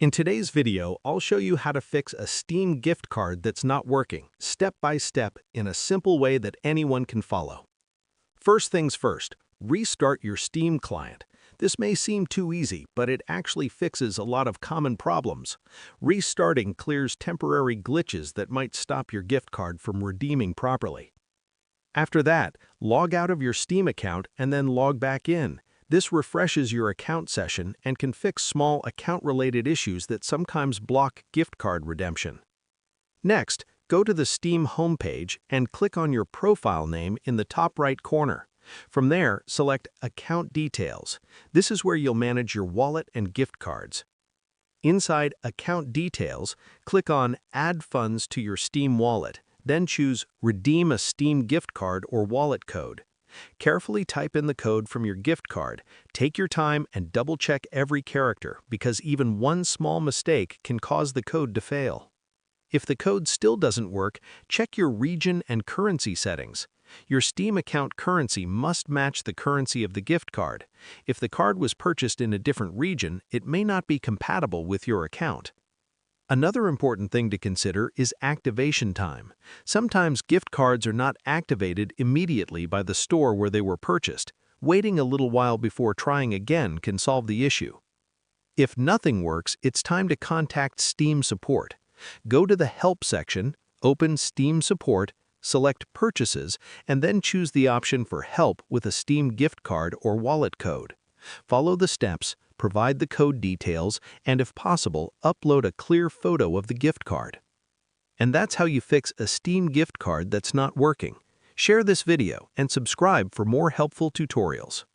In today's video, I'll show you how to fix a Steam gift card that's not working, step by step, in a simple way that anyone can follow. First things first, restart your Steam client. This may seem too easy, but it actually fixes a lot of common problems. Restarting clears temporary glitches that might stop your gift card from redeeming properly. After that, log out of your Steam account and then log back in. This refreshes your account session and can fix small account-related issues that sometimes block gift card redemption. Next, go to the Steam homepage and click on your profile name in the top right corner. From there, select Account Details. This is where you'll manage your wallet and gift cards. Inside Account Details, click on Add Funds to your Steam wallet, then choose Redeem a Steam gift card or wallet code. Carefully type in the code from your gift card. Take your time and double-check every character because even one small mistake can cause the code to fail. If the code still doesn't work, check your region and currency settings. Your Steam account currency must match the currency of the gift card. If the card was purchased in a different region, it may not be compatible with your account. Another important thing to consider is activation time. Sometimes gift cards are not activated immediately by the store where they were purchased. Waiting a little while before trying again can solve the issue. If nothing works, it's time to contact Steam support. Go to the Help section, open Steam Support, select Purchases, and then choose the option for Help with a Steam gift card or wallet code. Follow the steps, provide the code details, and if possible, upload a clear photo of the gift card. And that's how you fix a Steam gift card that's not working. Share this video and subscribe for more helpful tutorials.